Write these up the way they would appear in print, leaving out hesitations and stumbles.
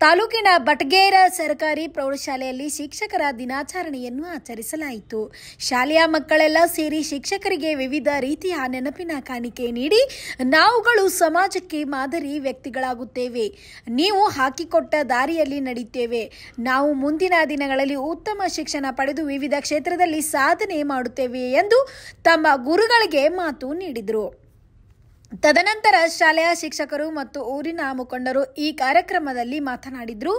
ತಾಲೂಕಿನ ಬಟಗೇರ ಸರ್ಕಾರಿ ಪ್ರೌಢಶಾಲೆಯಲ್ಲಿ ಶಿಕ್ಷಕರ ದಿನಾಚರಣೆಯನ್ನು ಆಚರಿಸಲಾಯಿತು. ಶಾಲೆಯ ಮಕ್ಕಳೆಲ್ಲ ಸೇರಿ ಶಿಕ್ಷಕರಿಗೆ ವಿವಿಧ ರೀತಿಯ ನೆನಪಿನ ಕಾಣಿಕೆ ನೀಡಿ ನಾವುಗಳು ಸಮಾಜಕ್ಕೆ ಮಾದರಿ ವ್ಯಕ್ತಿಗಳಾಗುತ್ತೇವೆ, ನೀವು ಹಾಕಿಕೊಟ್ಟ ದಾರಿಯಲ್ಲಿ ನಡೆಯುತ್ತೇವೆ, ನಾವು ಮುಂದಿನ ದಿನಗಳಲ್ಲಿ ಉತ್ತಮ ಶಿಕ್ಷಣ ಪಡೆದು ವಿವಿಧ ಕ್ಷೇತ್ರದಲ್ಲಿ ಸಾಧನೆ ಮಾಡುತ್ತೇವೆ ಎಂದು ತಮ್ಮ ಗುರುಗಳಿಗೆ ಮಾತು ನೀಡಿದರು. ತದನಂತರ ಶಾಲೆಯ ಶಿಕ್ಷಕರು ಮತ್ತು ಊರಿನ ಮುಖಂಡರು ಈ ಕಾರ್ಯಕ್ರಮದಲ್ಲಿ ಮಾತನಾಡಿದರು.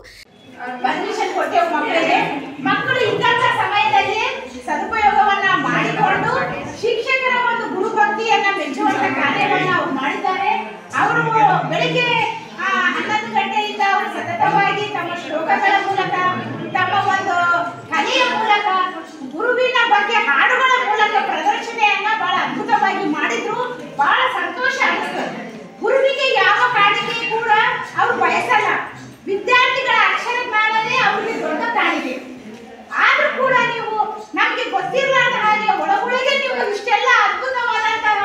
ಮಕ್ಕಳು ಇದ್ದಂತ ಸಮಯದಲ್ಲಿ ಸದುಪಯೋಗವನ್ನ ಮಾಡಿಕೊಂಡು ಶಿಕ್ಷಕರ ಒಂದು ಗುರುಭಕ್ತಿಯನ್ನ ಮೆಚ್ಚುವಂತ ಕಾರ್ಯವನ್ನ ಅವರು ಮಾಡಿದ್ದಾರೆ. ಅವರು ಬೆಳಿಗ್ಗೆ 11 ಗಂಟೆಯಿಂದ ಅವರು ಸತತವಾಗಿ ತಮ್ಮ ಶ್ಲೋಕಗಳ ಮೂಲಕ, ತಮ್ಮ ಒಂದು ಕಲೆಯ ಮೂಲಕ, ಗುರುವಿನ ಬಗ್ಗೆ ಹಾಡುಗಳ ಮೂಲಕ ಪ್ರದರ್ಶನೆಯನ್ನ ಬಹಳ ಅದ್ಭುತವಾಗಿ ಮಾಡಿದ್ರು. ಬಹಳ ಸಂತೋಷ ಅನಿಸ್ತು. ಗುರುವಿಗೆ ಯಾವ ಕಾಣಿಕೆ ಕೂಡ ಅವರು ಬಯಸಲ್ಲ. ವಿದ್ಯಾರ್ಥಿಗಳ ಅಕ್ಷರ ಜ್ಞಾನನೇ ಅವರಿಗೆ ದೊಡ್ಡ ಕಾಣಿಕೆ. ಆದ್ರೂ ಕೂಡ ನೀವು ನಮ್ಗೆ ಗೊತ್ತಿರಲಾದ ಹಾಗೆ ಒಳಗೊಳಗೆ ನೀವು ಇಷ್ಟೆಲ್ಲ ಅದ್ಭುತವಾದಂತಹ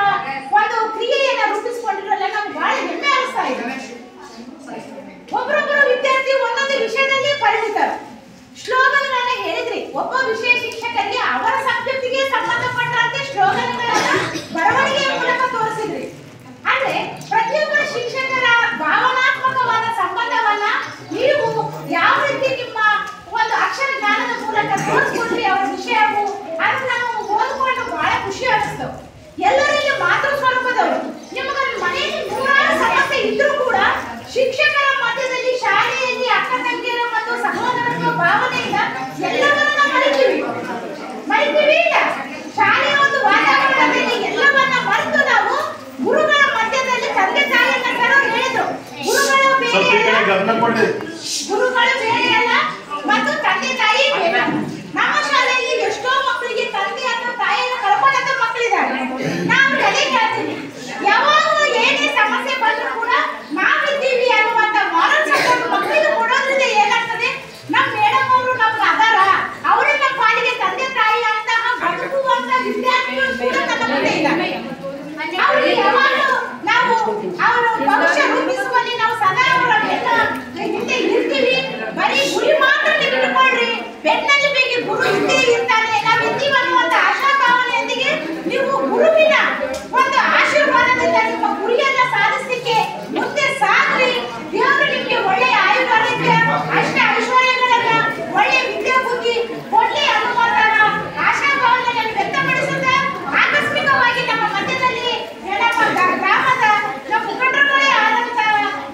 ಒಂದು ಕ್ರಿಯೆಯನ್ನ ರೂಪಿಸಿಕೊಂಡಿರಲ್ಲ, ನಮ್ಗೆ ಬಹಳ ಹೆಮ್ಮೆ ಅನಿಸ್ತಾ ಇದೆ. ಒಬ್ಬರೊಬ್ಬರು ವಿದ್ಯಾರ್ಥಿ ಒಂದೊಂದು ವಿಷಯದಲ್ಲಿ ಪರಿಣಿತರು. ಶ್ಲೋಗನ್ಗಳನ್ನ ಹೇಳಿದ್ರಿ. ಒಬ್ಬ ವಿಷಯ ಶಿಕ್ಷಕರಿಗೆ ಅವರ ಸಬ್ಜೆಕ್ಟಿಗೆ ಸಂಬಂಧಪಟ್ಟಂತೆ ಶ್ಲೋಗನ್ಗಳನ್ನ ಬರವಣಿಗೆಯ ಮೂಲಕ ತೋರಿಸಿದ್ರಿ. ಅಂದ್ರೆ ಪ್ರತಿಯೊಬ್ಬರ ಶಿಕ್ಷಕರ ಭಾವನಾತ್ಮಕವಾದ ಸಂಬಂಧವನ್ನ ನೀವು ಯಾವ ರೀತಿ ನಿಮ್ಮ ಒಂದು ಅಕ್ಷರ ಜ್ಞಾನದ ಮೂಲಕ ತೋರಿಸ್ಕೊಂಡ್ರಿ ಅವರ ವಿಷಯವು ಅದು ನಾವು ಓದ್ಕೊಂಡು ಬಹಳ ಖುಷಿ ಅನಿಸ್ತು. ಎಲ್ಲರಿಗೆ ಮಾತೃ ಸ್ವರೂಪದವರು. ನಿಮಗೆ ಮನೆಯಲ್ಲಿ ನೂರಾರು ಸಮಸ್ಯೆ ಇದ್ರೂ ಕೂಡ ಶಿಕ್ಷಕರ ಮಧ್ಯದಲ್ಲಿ, ಶಾಲೆಯಲ್ಲಿ ಅಕ್ಕ ತಂಗಿಯರ ಮತ್ತು ಸಹೋದರತ್ವ ಭಾವನೆಯಿಂದ ಎಲ್ಲವನ್ನ ಮರಿತೀವಿ ಇಲ್ಲ. ಶಾಲೆಯ ಒಂದು ವಾತಾವರಣದಲ್ಲಿ ಎಲ್ಲವನ್ನ ಮರೆತು ನಾವು ಗುರುಗಳ ಮಧ್ಯದಲ್ಲಿ ತಂದೆ ತಾಯಿಯನ್ನ ಕರೆದು ಹೇಳಿದ್ರು, ಗುರುಗಳು ಬೇರೆ ಅಲ್ಲ ಮತ್ತು ತಂದೆ ತಾಯಿ ಬೇರೆ. ನಮ್ಮ ಶಾಲೆಯಲ್ಲಿ ಎಷ್ಟೋ ಮಕ್ಕಳಿಗೆ ತಂದೆ ಅಥವಾ ತಾಯಿಯನ್ನು ಕಳ್ಕೊಂಡಂತ ಮಕ್ಕಳಿದ್ದಾರೆ. ನಾವು ಅದೇ ಹೇಳ್ತೀವಿ, ಯಾವಾಗ ಏನೇ ಸಮಸ್ಯೆ ಬಂದರೂ ಕೂಡ ನಾವಿದ್ದೀವಿ ಅನ್ನುವಂತ ಮಾರಲ್ ಸಪೋರ್ಟ್ ಮಕ್ಕಳಿಗೆ ಕೊಡೋದ್ರಿಂದ ಏನಾಗ್ತದೆ, ನಮ್ಮ ಮೇಡಮ್ ಅವರು ನಮ್ಗೆ ಅದಾರ, ಅವರೇ ನಮ್ಮ ಪಾಲಿಗೆ ತಂದೆ ತಾಯಿ ಅಂತಹ ಬದುಕುವಂತ ವಿದ್ಯಾರ್ಥಿಗಳು ಕೂಡ ನಮ್ಮ ಮುಂದೆ ಇದ್ದಾರೆ. ಅವ್ರಿಗೆ ಯಾವಾಗಲೂ ನಾವು ಅವರ ಭವಿಷ್ಯ ರೂಪಿಸುವಲ್ಲಿ ನಾವು ಸದಾ ಅವರ ಹಿಂದೆ ಇರ್ತೀವಿ. ಬರೀ ಗುರಿ ಮಾತ್ರ ಇಟ್ಕೊಳ್ರಿ, ಬೆನ್ನಲ್ಲಿ ಬೇಗ ಗುರು ಇದ್ದೇ ಇರ್ತಾನೆ, ನಾವು ಇದ್ದೀವಿ ಅನ್ನುವಂತ ಆಶಾ ಭಾವನೆಯೊಂದಿಗೆ ನೀವು ಗುರುವಿನ ಒಂದು ಆಶೀರ್ವಾದದಿಂದ ನಿಮ್ಮ ಗುರಿಯನ್ನ ಸಾಧಿಸಲಿಕ್ಕೆ ಮುಂದೆ ಸಾಗ್ರಿ. ದೇವರು ನಿಮಗೆ ಒಳ್ಳೆಯ ಆಯುರಾರೋಗ್ಯ, ಅಷ್ಟ ಐಶ್ವರ್ಯಗಳನ್ನ, ಒಳ್ಳೆಯ ವಿದ್ಯಾಬುದ್ಧಿ ಕೊಡ್ಲಿ ಅನ್ನುವಂತ ಆಶಾ ಭಾವನೆಯನ್ನು ವ್ಯಕ್ತಪಡಿಸುತ್ತಾ ಆಕಸ್ಮಿಕವಾಗಿ ನಮ್ಮ ಮಧ್ಯದಲ್ಲಿ ನಮ್ಮ ಗ್ರಾಮದ ನಮ್ಮ ಮುಖಂಡರುಗಳೇ ಆದಂತ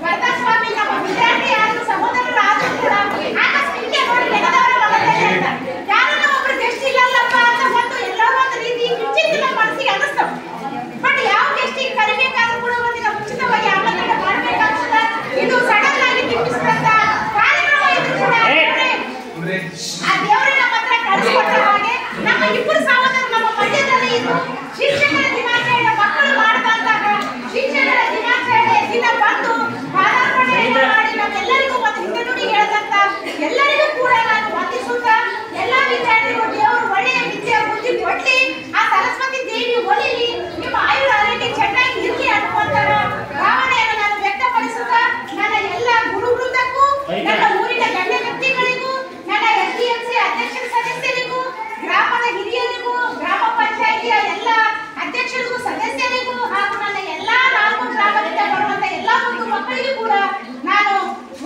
ವರದಾ ಸ್ವಾಮಿ, ನಮ್ಮ ವಿದ್ಯಾರ್ಥಿ ಆದ ಸಹೋದರರು ಆದರೂ ಕೂಡ ಆಕಸ್ಮಿಕ ನೋಡಿ ನೆನೆದವರ ಮಗದಲ್ಲಿ ಅಂತ ಯಾರನ್ನ ಒಬ್ರು ಗೆಸ್ಟ್ ಇಲ್ಲಲ್ಲಪ್ಪ ಅಂತ ಒಂದು ಎಲ್ಲೋ ಒಂದು ರೀತಿ ಕಿಂಚಿತ್ ನಮ್ಮ ಮನಸ್ಸಿಗೆ ಅನಿಸ್ತವೆ. ಬಟ್ ಯಾವ ಗೆಸ್ಟಿಗೆ ಕರಿಬೇಕಾದ್ರೂ ಕೂಡ ಒಂದಿನ ಮುಂಚಿತವಾಗಿ ಆಮಂತ್ರಣ ಮಾಡಬೇಕಾಗ್ತದೆ. ಇದು ಸಡನ್ ಆಗಿ ತಿಪ್ಪಿಸಿದಂತ ಕಾರ್ಯಕ್ರಮ ಇದ್ರು ಕೂಡ ಆ ದೇವರೇ ನಮ್ಮ ಹತ್ರ ಕಳಿಸ್ಕೊಟ್ಟ ಹಾಗೆ ನಮ್ಮ ಇಬ್ಬರು ಸಹೋದರರು ನಮ್ಮ ಮಧ್ಯದಲ್ಲಿ ಇದ್ದು ಶಿಕ್ಷಕರ ದಿನಾಚರಣೆ ಮಕ್ಕಳು ಮಾಡಿದಂತಹ ಶಿಕ್ಷಕರ ದಿನಾಚರಣೆ ದಿನ ಬಂದು ಪಾದಾರ್ಪಣೆಯನ್ನು ಮಾಡಿ ನಮ್ಮೆಲ್ಲರಿಗೂ ಒಂದು ಹಿತನುಡಿ ಹೇಳಿದಂತ ಎಲ್ಲರಿಗೂ ಕೂಡ ನಾನು ವಂದಿಸುತ್ತಾ, ಎಲ್ಲಾ ವಿದ್ಯಾರ್ಥಿಗಳು ದೇವರು ಒಳ್ಳೆಯ ವಿದ್ಯೆ ಬುದ್ಧಿ ಕೊಡ್ಲಿ, ಆ ಸರಸ್ವತಿ ದೇವಿ ಒಲಿಲಿ, ನಿಮ್ಮ ಆಯುರ ಆರೋಗ್ಯ ಚೆನ್ನಾಗಿ ಇರಲಿ ಅನ್ನುವಂತಹ ಭಾವನೆಯನ್ನು ನಾನು ವ್ಯಕ್ತಪಡಿಸುತ್ತಾ, ನನ್ನ ಎಲ್ಲ ಗುರು ವೃಂದಕ್ಕೂ, ನನ್ನ ಊರಿನ ಗಣ್ಯ ವ್ಯಕ್ತಿಗಳಿಗೂ, ನನ್ನ SDMC ಅಧ್ಯಕ್ಷರ ಸದಸ್ಯರಿಗೂ, ಗ್ರಾಮದ ಹಿರಿಯರಿಗೂ, ಗ್ರಾಮ ಪಂಚಾಯಿತಿಯ ಎಲ್ಲ ಅಧ್ಯಕ್ಷರಿಗೂ ಸದಸ್ಯರಿಗೂ ಹಾಗೂ ನನ್ನ ಎಲ್ಲಾ 4 ಗ್ರಾಮದಿಂದ ಬರುವಂತ ಎಲ್ಲಾ ಒಂದು ಮಕ್ಕಳಿಗೂ ಕೂಡ ನಾನು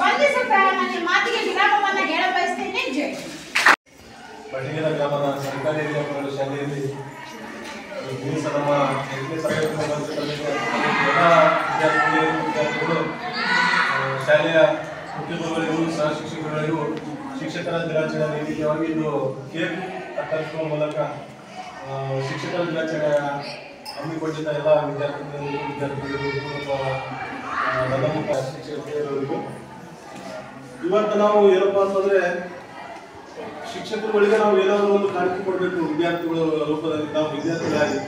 ವಂದಿಸುತ್ತಾ ನನ್ನ ಮಾತಿಗೆ ವಿರಾಮವನ್ನ ಹೇಳ ಬಯಸ್ತೇನೆ. ಜೈ. ಬಟಗೇರ ಗ್ರಾಮದ ಸರ್ಕಾರಿ ಹಿರಿಯ ಪ್ರೌಢಶಾಲೆಯಲ್ಲಿ ನಮ್ಮ 8ನೇ ವಿದ್ಯಾರ್ಥಿಗಳು ಶಾಲೆಯ ಮುಖ್ಯಗುರುಗಳಿಗೂ ಸಹ ಶಿಕ್ಷಕರುಗಳಿಗೂ ಶಿಕ್ಷಕರ ದಿನಾಚರಣೆ ನಿಮಿತ್ತವಾಗಿ ಇದು ಕೇಕ್ ಕತ್ತರಿಸುವ ಮೂಲಕ ಶಿಕ್ಷಕರ ದಿನಾಚರಣೆ ಹಮ್ಮಿಕೊಂಡಿದ್ದ ಎಲ್ಲ ವಿದ್ಯಾರ್ಥಿಗಳಿಗೂ ಶಿಕ್ಷಕರಿಗೂ ಇವತ್ತು ನಾವು ಏನಪ್ಪ ಅಂತಂದ್ರೆ ಶಿಕ್ಷಕರುಗಳಿಗೆ ನಾವು ಏನಾದರೂ ಒಂದು ಕಾಣಿಕೆ ಕೊಡಬೇಕು ವಿದ್ಯಾರ್ಥಿಗಳ ರೂಪದಲ್ಲಿ. ನಾವು ವಿದ್ಯಾರ್ಥಿಗಳಾಗಿ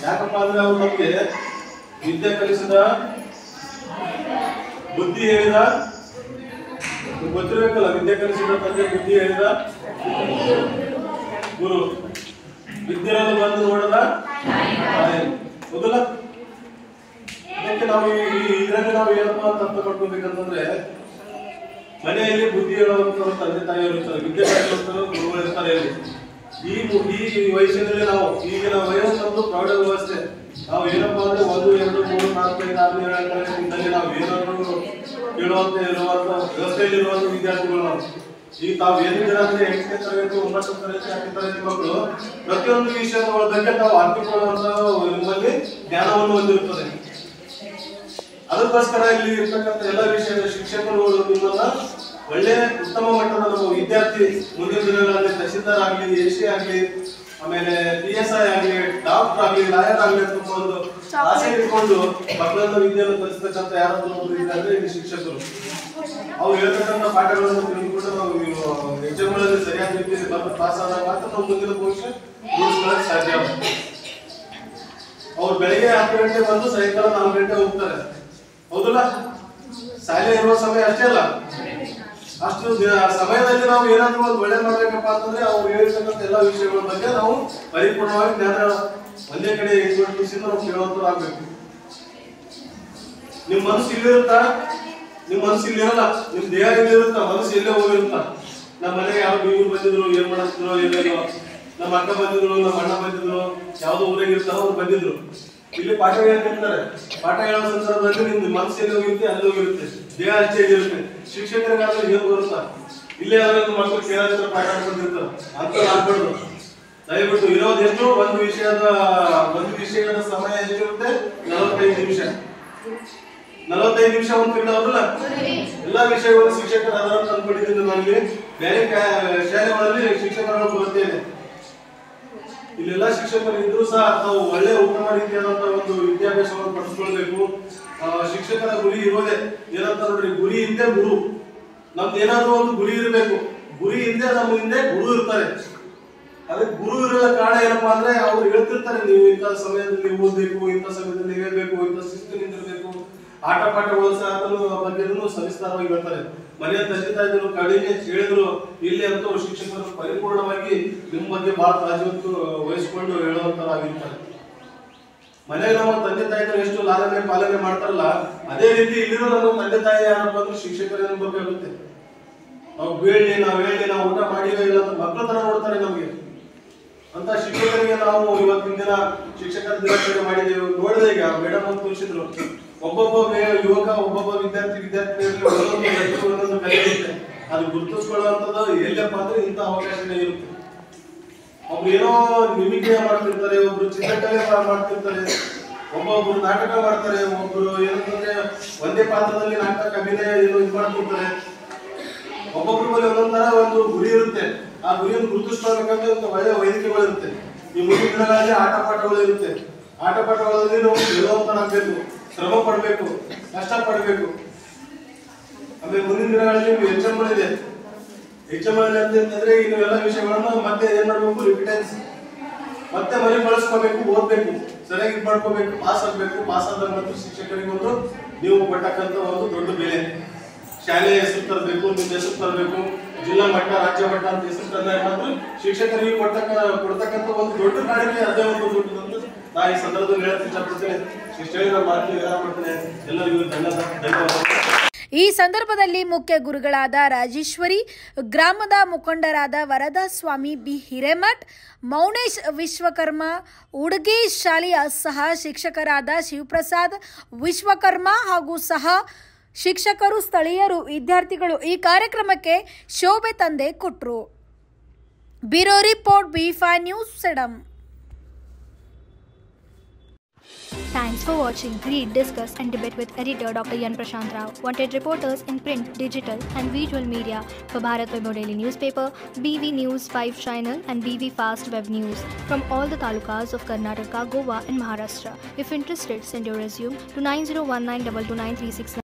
ಯಾಕಪ್ಪ ಅಂದ್ರೆ ಅವರು ನಮಗೆ ವಿದ್ಯೆ ಕಲಿಸಿದ, ಬುದ್ಧಿ ಹೇಳಿದ, ಗೊತ್ತಿರಬೇಕಲ್ಲ, ವಿದ್ಯೆ ಕಲಿಸಿದ ತಂದೆ ಬುದ್ಧಿ ಹೇಳಿದ ಗುರು, ವಿದ್ಯೆಯನ್ನು ಬಂದು ನೋಡದ ಮೊದಲ. ಅದಕ್ಕೆ ನಾವು ಇದರಲ್ಲಿ ನಾವು ಏನಪ್ಪ ಅಂತ ಅರ್ಥ ಮಾಡ್ಕೋಬೇಕಂತಂದ್ರೆ ಮನೆಯಲ್ಲಿ ಬುದ್ಧಿ ಹೇಳುವಂತವರು ತಂದೆ ತಾಯಿಯವರು ಇರ್ತಾರೆ, ವಿದ್ಯೆ ಕಲಿಸುವಂತವರು ಗುರುಗಳು ಇರ್ತಾರೆ. ಈ ವಯಸ್ಸಿನಲ್ಲಿ ನಾವು ಈಗಿನ ವಯಸ್ಸು ಪ್ರೌಢ ವ್ಯವಸ್ಥೆ. ನಾವು ಏನಪ್ಪಾ ಅಂದ್ರೆ 1, 2, 3, 4, 5, 6, 7 ತರಗತಿಯಿಂದಲೇ ನಾವು ಏನಾದ್ರು ಕೇಳುವಂತ ಇರುವಂತ ವ್ಯವಸ್ಥೆಯಲ್ಲಿ ಇರುವಂತ ವಿದ್ಯಾರ್ಥಿಗಳು ನಾವು. ಈಗ ತಾವು ಏನಿದ್ದೀರ ಅಂದ್ರೆ 8ನೇ ತರಗತಿ 9ನೇ ತರಗತಿ 10ನೇ ತರಗತಿ ಮಕ್ಕಳು ಪ್ರತಿಯೊಂದು ವಿಷಯಗಳ ಬಗ್ಗೆ ತಾವು ಅರ್ಥಕೊಳ್ಳುವಂತ ನಿಮ್ಮಲ್ಲಿ ಜ್ಞಾನವನ್ನು ಹೊಂದಿರುತ್ತದೆ. ಅದಕ್ಕೋಸ್ಕರ ಇಲ್ಲಿ ಇರ್ತಕ್ಕಂಥ ಎಲ್ಲ ವಿಷಯದ ಶಿಕ್ಷಕರು ನಿಮ್ಮನ್ನ ಒಳ್ಳೆ ಉತ್ತಮ ಮಟ್ಟದ ನಮ್ಮ ವಿದ್ಯಾರ್ಥಿ ಮುಂದಿನ ದಿನಗಳಲ್ಲಿ ತಹಸೀಲ್ದಾರ್ ಆಗಲಿ, ಎಸಿ ಆಗಲಿ, ಆಮೇಲೆ PSI ಆಗಲಿ, ಡಾಕ್ಟರ್ ಆಗಲಿ, ಲಾಯರ್ ಆಗಲಿ ಅಂತ ಒಂದು ಆಸೆ ಇಟ್ಕೊಂಡು ಮಕ್ಕಳನ್ನ ವಿದ್ಯೆಯನ್ನು ಕಲಿಸ್ತಕ್ಕಂಥ ಯಾರಾದ್ರೂ ಒಬ್ರು ಇದ್ದಾರೆ ಇಲ್ಲಿ ಶಿಕ್ಷಕರು. ಅವ್ರು ಹೇಳ್ತಕ್ಕಂಥ ಪಾಠಗಳನ್ನು ತಿಳಿದುಕೊಂಡು ನಾವು ಎಕ್ಸಾಮ್ಗಳಲ್ಲಿ ಸರಿಯಾದ ರೀತಿಯಲ್ಲಿ ಬಂದು ಪಾಸ್ ಆದಾಗ ಮಾತ್ರ ನಾವು ಮುಂದಿನ ಭವಿಷ್ಯ ರೂಢಿಸ್ಕೊಳ್ಳೋಕೆ ಸಾಧ್ಯ. ಅವ್ರು ಬೆಳಿಗ್ಗೆ 10 ಗಂಟೆ ಬಂದು ಸಾಯಂಕಾಲ 4 ಗಂಟೆ ಹೋಗ್ತಾರೆ, ಹೌದಲ್ಲ? ಶಾಲೆ ಇರುವ ಸಮಯ ಅಷ್ಟೇ ಅಲ್ಲ, ಅಷ್ಟು ಸಮಯದಲ್ಲಿ ನಾವು ಏನಾದ್ರೂ ಒಂದು ಒಳ್ಳೆ ಮಾಡ್ಬೇಕಪ್ಪ ಅಂತಂದ್ರೆ ಅವ್ರು ಹೇಳಿರ್ತಕ್ಕಂಥ ಎಲ್ಲ ವಿಷಯಗಳ ಬಗ್ಗೆ ನಾವು ಪರಿಪೂರ್ಣವಾಗಿ ಜ್ಞಾನ ಒಂದೇ ಕಡೆ ಇಟ್ಕೊಂಡಿಸಿದ್ದು ನಾವು ಕೇಳುವಂತ ಆಗ್ಬೇಕು. ನಿಮ್ ಮನಸ್ಸು ಇಲ್ಲಿರುತ್ತಾ? ನಿಮ್ ಮನಸ್ಸು ಇಲ್ಲಿರಲ್ಲ, ನಿಮ್ ದೇಹ ಇಲ್ಲಿರುತ್ತಾ, ಮನಸ್ಸು ಎಲ್ಲೇ ಹೋಗಿರುತ್ತ. ನಮ್ಮ ಮನೆಗೆ ಯಾರು ಇವ್ರು ಬಂದಿದ್ರು, ಏನ್ ಮಾಡಿದ್ರು ಎಲ್ಲೇನೋ, ನಮ್ಮ ಅಕ್ಕ ಬಂದಿದ್ರು, ನಮ್ಮ ಅಣ್ಣ ಬಂದಿದ್ರು, ಯಾವ್ದೋ ಊರಿಗೆ ಇರ್ತಾರೋ ಅವ್ರು ಬಂದಿದ್ರು. ಇಲ್ಲಿ ಪಾಠ ಹೇಳ್ತಿರ್ತಾರೆ, ಪಾಠ ಹೇಳೋ ಸಂದರ್ಭದಲ್ಲಿ ನಿಮ್ದು ಮನಸ್ಸು ಎಲ್ಲಿ ಹೋಗಿರುತ್ತೆ ಅಲ್ಲಿ ಹೋಗಿರುತ್ತೆ, ದೇಹ ಅಷ್ಟೇ ಇರುತ್ತೆ. ಶಿಕ್ಷಕರಿಗಾದ್ರೂ ಏನ್ ಬರುತ್ತಾ? ಇಲ್ಲೇ ಯಾವ್ದಾದ್ರು ಮಕ್ಕಳು ಕೇಳೋದ್ರ ಪಾಠ ಅನ್ಕೊಂಡಿರ್ತಾರೆ ಅಂತ ಆಗ್ಬಾರ್ದು. ದಯವಿಟ್ಟು ಇರೋದು ಎಷ್ಟು ಒಂದು ವಿಷಯದ ಸಮಯ ಎಷ್ಟಿರುತ್ತೆ? 45 ನಿಮಿಷ. 45 ನಿಮಿಷ ಒಂದು ಪೀರಿಯಡ್ ಹೌದಲ್ಲ? ಎಲ್ಲಾ ವಿಷಯಗಳು ಶಿಕ್ಷಕರ ಅದನ್ನು ತಂದ್ಕೊಂಡಿದ್ದೀನಿ. ನನಗೆ ಬೇರೆ ಶಾಲೆಗಳಲ್ಲಿ ಶಿಕ್ಷಕರನ್ನು ಬರುತ್ತೇನೆ. ಇಲ್ಲೆಲ್ಲ ಶಿಕ್ಷಕರು ಇದ್ರು ಸಹ ನಾವು ಒಳ್ಳೆ ಉತ್ತಮ ರೀತಿಯಾದಂತಹ ಒಂದು ವಿದ್ಯಾಭ್ಯಾಸವನ್ನು ಪಡಿಸ್ಕೊಳ್ಬೇಕು. ಶಿಕ್ಷಕರ ಗುರಿ ಇರೋದೇ ಏನಂತ ನೋಡ್ರಿ, ಗುರಿ ಹಿಂದೆ ಗುರು. ನಮ್ದು ಏನಾದ್ರೂ ಒಂದು ಗುರಿ ಇರಬೇಕು. ಗುರಿ ಹಿಂದೆ ನಮ್ಮ ಹಿಂದೆ ಗುರು ಇರ್ತಾರೆ. ಅದಕ್ಕೆ ಗುರು ಇರೋ ಕಾರಣ ಏನಪ್ಪಾ ಅಂದ್ರೆ ಅವ್ರು ಹೇಳ್ತಿರ್ತಾರೆ, ನೀವು ಇಂಥ ಸಮಯದಲ್ಲಿ ಓದ್ಬೇಕು, ಇಂಥ ಸಮಯದಲ್ಲಿ ಹೇಳ್ಬೇಕು, ಇಂಥ ಶಿಸ್ತಿನಿಂದಿರ್ಬೇಕು. ಆಟ ಪಾಠಗಳು ಸಹ ಬಗ್ಗೆ ಸವಿಸ್ತಾರವಾಗಿ ಹೇಳ್ತಾರೆ. ಮನೆಯ ತಂದೆ ತಾಯಿಗಳು ಕಡಿಮೆ ಹೇಳಿದ್ರು, ಇಲ್ಲಿ ಅಂತೂ ಶಿಕ್ಷಕರು ಪರಿಪೂರ್ಣವಾಗಿ ನಿಮ್ಮ ಬಗ್ಗೆ ಬಹಳ ಕಾಳಜಿ ವಹಿಸಿಕೊಂಡು ಹೇಳುವಂತರಾಗಿರ್ತಾರೆ. ಮನೆಗೆ ನಮ್ಮ ತಂದೆ ತಾಯಿಗಳು ಎಷ್ಟು ಲಾಲನೆ ಪಾಲನೆ ಮಾಡ್ತಾರಲ್ಲ, ಅದೇ ರೀತಿ ಇಲ್ಲಿರೋ ನಮ್ಮ ತಂದೆ ತಾಯಿ ಯಾರಪ್ಪ ಅಂದ್ರೆ ಶಿಕ್ಷಕರ ಬಗ್ಗೆ ಆಗುತ್ತೆ. ನಾವು ಬೇಡಿ ನಾವು ಊಟ ಮಾಡಿರೋ ಇಲ್ಲ ಅಂತ ಮಕ್ಕಳ ತರ ನೋಡ್ತಾರೆ ನಮಗೆ. ಅಂತ ಶಿಕ್ಷಕರಿಗೆ ನಾವು ಇವತ್ತಿನ ದಿನ ಶಿಕ್ಷಕರ ದಿನಾಚರಣೆ ಮಾಡಿದ್ದೇವೆ. ನೋಡಿದೆ ಈಗ ಮೇಡಮ್ ಅಂತ ತೋರಿಸಿದ್ರು, ಒಬ್ಬೊಬ್ಬ ಯುವಕ ಒಬ್ಬೊಬ್ಬ ವಿದ್ಯಾರ್ಥಿಗಳಲ್ಲಿ ಒಂದೊಂದು ಕಲೆ ಇರುತ್ತೆ. ಅದು ಗುರುತಿಸ್ಕೊಳ್ಳುವಂಥದ್ದು ಎಲ್ಲಪ್ಪ ಅಂದ್ರೆ ಇಂಥ ಅವಕಾಶನೇ ಇರುತ್ತೆ. ಒಬ್ರು ಏನೋ ನಿಮಿಗೆ ಮಾಡ್ತಿರ್ತಾರೆ, ಒಬ್ರು ಚಿತ್ರಕಲೆ ಮಾಡ್ತಿರ್ತಾರೆ, ಒಬ್ಬೊಬ್ರು ನಾಟಕ ಮಾಡ್ತಾರೆ, ಒಬ್ರು ಏನಂತಂದ್ರೆ ಒಂದೇ ಪಾತ್ರದಲ್ಲಿ ನಾಟಕ ಅಭಿನಯ ಏನು ಇದು ಮಾಡ್ತಿರ್ತಾರೆ. ಒಬ್ಬೊಬ್ರ ಮೇಲೆ ಒಂದೊಂದರ ಒಂದು ಗುರಿ ಇರುತ್ತೆ. ಆ ಗುರಿಯನ್ನು ಗುರುತಿಸ್ಕೊಳ್ಬೇಕಂದ್ರೆ ಒಂದು ಒಳ್ಳೆಯ ವೇದಿಕೆಗಳು ಇರುತ್ತೆ. ಈ ಮುಂದಿನ ದಿನಗಳಲ್ಲಿ ಆಟ ಪಾಠಗಳು ಇರುತ್ತೆ. ಆಟ ಪಾಠಗಳಲ್ಲಿ ನಾವು ಗೆಲ್ಲುವಂತರಾಗಬೇಕು, ಶ್ರಮ ಪಡಬೇಕು, ಕಷ್ಟ ಪಡಬೇಕು. ಆಮೇಲೆ ಮುಂದಿನ ದಿನಗಳಲ್ಲಿ ಎಕ್ಸಾಮ್ಗಳಿದೆ. ಎಕ್ಸಾಮ್ಗಳಲ್ಲಿ ಅಂತಂದ್ರೆ ಇನ್ನು ಎಲ್ಲ ವಿಷಯಗಳನ್ನು ಮತ್ತೆ ಏನ್ ಮಾಡ್ಬೇಕು, ರಿಪಿಟೆನ್ಸ್ ಮತ್ತೆ ಮನೆ ಬಳಸ್ಕೋಬೇಕು, ಓದ್ಬೇಕು, ಸರಿಯಾಗಿ ಇದು ಮಾಡ್ಕೋಬೇಕು, ಪಾಸ್ ಆಗ್ಬೇಕು. ಪಾಸ್ ಆದಾಗ ಮಾತ್ರ ಶಿಕ್ಷಕರಿಗೆ ಒಂದು ನೀವು ಕೊಟ್ಟಕ್ಕಂತ ಒಂದು ದೊಡ್ಡ ಬೆಲೆ. ಶಾಲೆಯ ಹೆಸರು ತರಬೇಕು, ನಿಮ್ಮ ಹೆಸರು ತರಬೇಕು, ಜಿಲ್ಲಾ ಮಟ್ಟ ರಾಜ್ಯ ಮಟ್ಟ ಅಂತ ಹೆಸರು ತಂದಾಗ ಮಾತ್ರ ಶಿಕ್ಷಕರಿಗೆ ಕೊಡ್ತಕ್ಕಂಥ ಒಂದು ದೊಡ್ಡ ಕಾಣಿಕೆ ಅದೇ ಒಂದು ದೊಡ್ಡದಂತ ನಾ ಈ ಸಂದರ್ಭದಲ್ಲಿ ಹೇಳಕ್ ಇಷ್ಟಪಡ್ತೇನೆ. ಇಷ್ಟು ಹೇಳಿ ನಾನು ಮಾತನ್ನು ವಿರಾಮ ಮಾಡ್ತೇನೆ. ಎಲ್ಲರಿಗೂ ಧನ್ಯವಾದ. ಈ ಸಂದರ್ಭದಲ್ಲಿ ಮುಖ್ಯ ಗುರುಗಳಾದ ರಾಜೇಶ್ವರಿ, ಗ್ರಾಮದ ಮುಖಂಡರಾದ ವರದಾ ಸ್ವಾಮಿ ಬಿ ಹಿರೇಮಠ್, ಮೌನೇಶ್ ವಿಶ್ವಕರ್ಮ, ಉಡುಗೆ ಶಾಲೆಯ ಸಹ ಶಿಕ್ಷಕರಾದ ಶಿವಪ್ರಸಾದ್ ವಿಶ್ವಕರ್ಮ ಹಾಗೂ ಸಹ ಶಿಕ್ಷಕರು, ಸ್ಥಳೀಯರು, ವಿದ್ಯಾರ್ಥಿಗಳು ಈ ಕಾರ್ಯಕ್ರಮಕ್ಕೆ ಶೋಭೆ ತಂದೆ ಕೊಟ್ಟರು. Bureau report, B5 news, Sedam. Thanks for watching Read, Discuss and Debate with editor Dr. Yan Prashant Rao. Wanted reporters in print, digital and visual media for Bharat Vaibhav Daily Newspaper, BV News 5 Channel and BV Fast Web News from all the talukas of Karnataka, Goa and Maharashtra. If interested, send your resume to 9019229369.